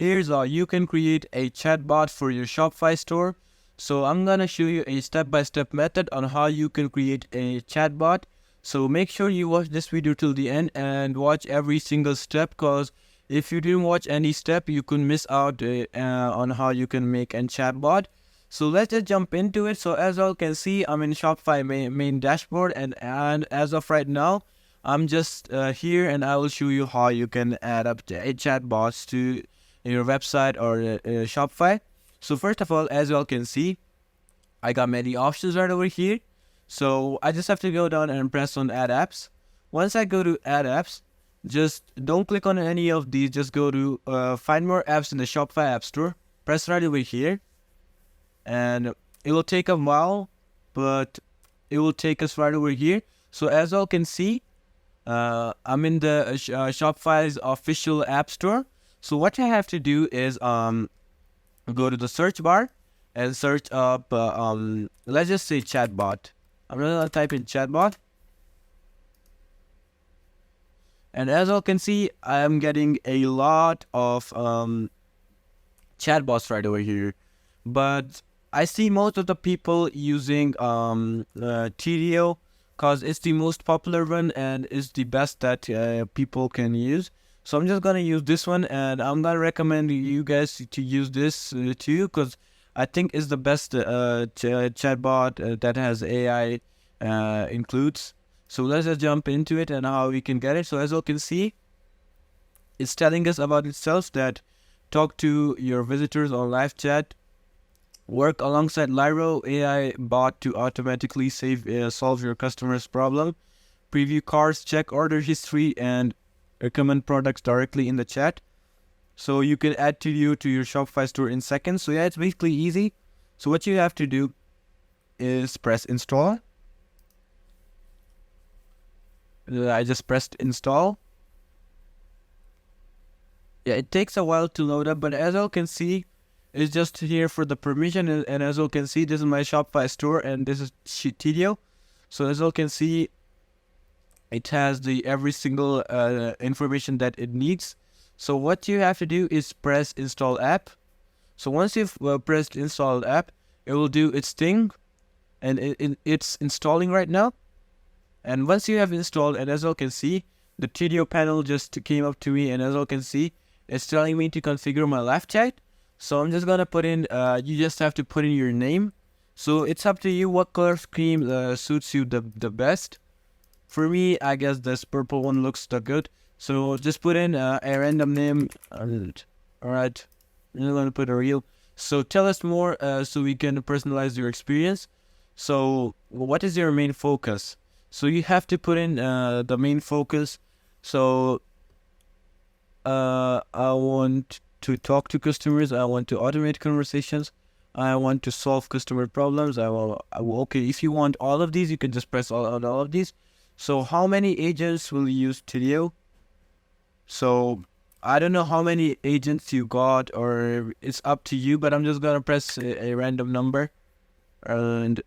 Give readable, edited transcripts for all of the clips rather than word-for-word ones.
here's how you can create a chatbot for your Shopify store. So I'm gonna show you a step-by-step method on how you can create a chatbot. So make sure you watch this video till the end and watch every single step, because if you didn't watch any step, you could miss out on how you can make a chatbot. So let's just jump into it. So as all can see, I'm in Shopify main dashboard, and as of right now, I'm just here, and I will show you how you can add up a chatbots to your website or Shopify. So first of all, as you all can see, I got many options right over here. So I just have to go down and press on add apps. Once I go to add apps, just don't click on any of these. Just go to find more apps in the Shopify app store. Press right over here, and it will take a while, but it will take us right over here. So as all can see, I'm in the Shopify's official app store. So what I have to do is go to the search bar and search up let's just say chatbot. I'm gonna type in chatbot, and as all can see, I am getting a lot of chatbots right over here. But I see most of the people using TDO, because it's the most popular one and it's the best that people can use. So I'm just gonna use this one, and I'm gonna recommend you guys to use this too, because I think it's the best chatbot that has AI includes. So let's just jump into it and how we can get it. So as you can see, it's telling us about itself that talk to your visitors on live chat, work alongside Lyro AI bot to automatically solve your customer's problem, preview cards, check order history, and recommend products directly in the chat. So you can add TDO to your Shopify store in seconds. So yeah, it's basically easy. So what you have to do is press install. I just pressed install. Yeah, it takes a while to load up, but as you can see, it's just here for the permission. And as you can see, this is my Shopify store, and this is TDO. So as you can see, it has the every single information that it needs. So what you have to do is press install app. So once you've pressed install app, it will do its thing, and it's installing right now. And once you have installed, and as you can see, the TDO panel just came up to me, and as you can see, it's telling me to configure my live chat. So I'm just gonna put in, you just have to put in your name. So it's up to you what color scheme suits you the best. For me, I guess this purple one looks the good. So just put in a random name. Alright, I'm gonna put a real. So tell us more so we can personalize your experience. So what is your main focus? So you have to put in the main focus. So I want to talk to customers. I want to automate conversations. I want to solve customer problems. Okay, if you want all of these, you can just press all of these. So how many agents will use TDO? So I don't know how many agents you got, or it's up to you, but I'm just gonna press a random number and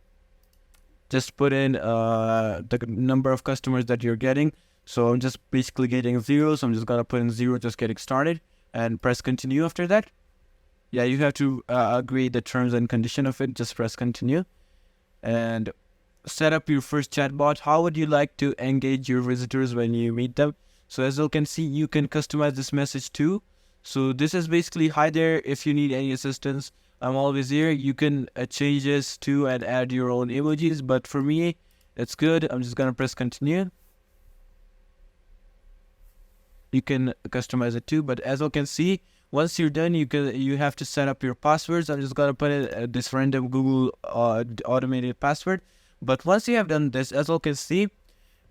just put in the number of customers that you're getting. So I'm just basically getting 0, so I'm just gonna put in 0, just getting started, and press continue after that. Yeah, you have to agree the terms and condition of it. Just press continue and set up your first chatbot. How would you like to engage your visitors when you meet them? So as you can see, you can customize this message too. So this is basically, hi there, if you need any assistance, I'm always here. You can change this too and add your own emojis, but for me, it's good. I'm just gonna press continue. You can customize it too, but as you can see, once you're done, you have to set up your passwords. I'm just gonna put in this random Google automated password. But once you have done this, as you can see,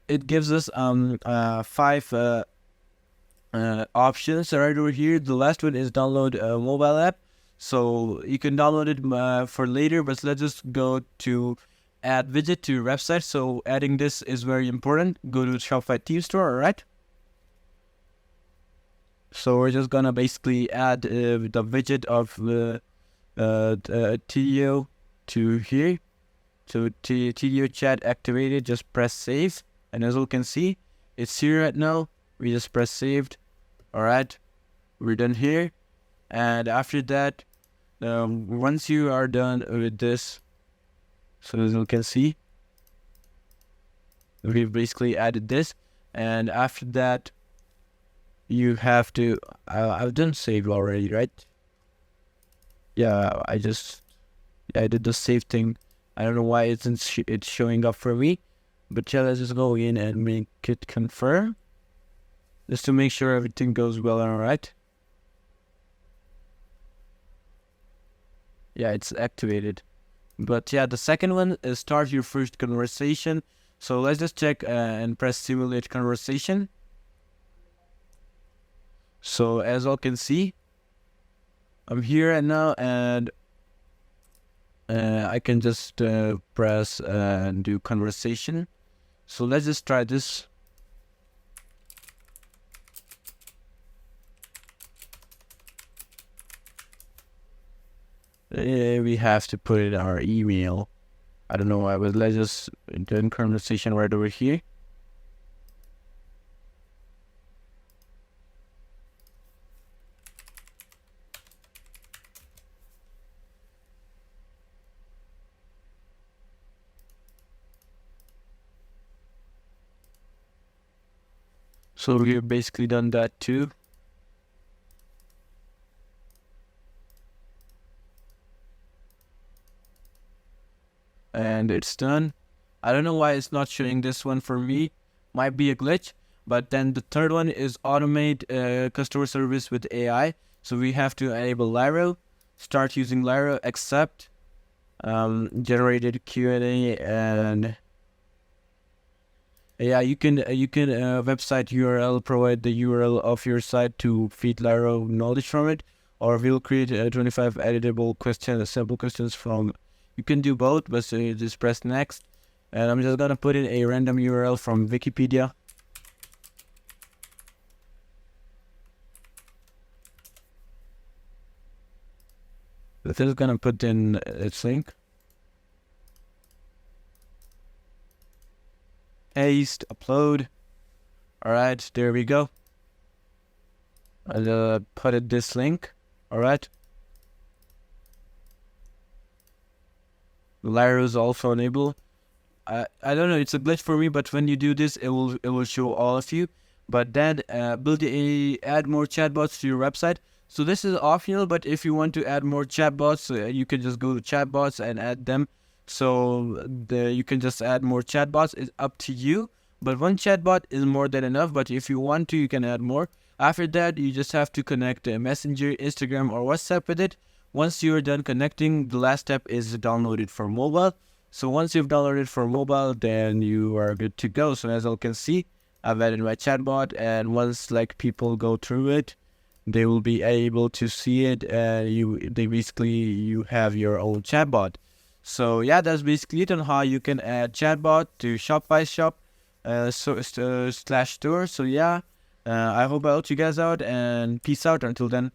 it gives us 5 options right over here. The last one is download a mobile app. So you can download it for later, but let's just go to add widget to your website. So adding this is very important. Go to Shopify Team Store, all right? So we're just gonna basically add the widget of the TDO to here. So TDO chat activated, just press save. And as you can see, it's here right now. We just press saved. All right, we're done here. And after that, once you are done with this, so as you can see, we've basically added this. And after that, you have to, I've done save already, right? Yeah, I did the save thing. I don't know why it's showing up for me, but yeah, let's just go in and make it confirm, just to make sure everything goes well and alright. Yeah, it's activated. But yeah, the second one is start your first conversation. So let's just check and press simulate conversation. So as all can see, I'm here and now, and I can just press and do conversation. So let's just try this. We have to put in our email. I don't know why, but let's just do conversation right over here. So we've basically done that too. And it's done. I don't know why it's not showing this one for me. Might be a glitch. But then the third one is automate customer service with AI. So we have to enable Lyra, start using Lyra, accept generated Q&A, and yeah, you can website URL, provide the URL of your site to feed Lyra knowledge from it, or we'll create 25 editable questions, sample questions from. You can do both, but so you just press next, and I'm just gonna put in a random URL from Wikipedia. This is gonna put in its link. Paste, upload. Alright, there we go. I'll put it this link. Alright. Lyra is also enabled. I don't know, it's a glitch for me, but when you do this, it will show all of you. But then add more chatbots to your website. So this is optional, but if you want to add more chatbots, you can just go to chatbots and add them. So you can just add more chatbots. It's up to you. But one chatbot is more than enough. But if you want to, you can add more. After that, you just have to connect Messenger, Instagram, or WhatsApp with it. Once you're done connecting, the last step is download it for mobile. So once you've downloaded for mobile, then you are good to go. So as you can see, I've added my chatbot, and once like people go through it, they will be able to see it. You have your own chatbot. So yeah, that's basically it on how you can add chatbot to Shopify shop /store. So yeah, I hope I helped you guys out, and peace out until then.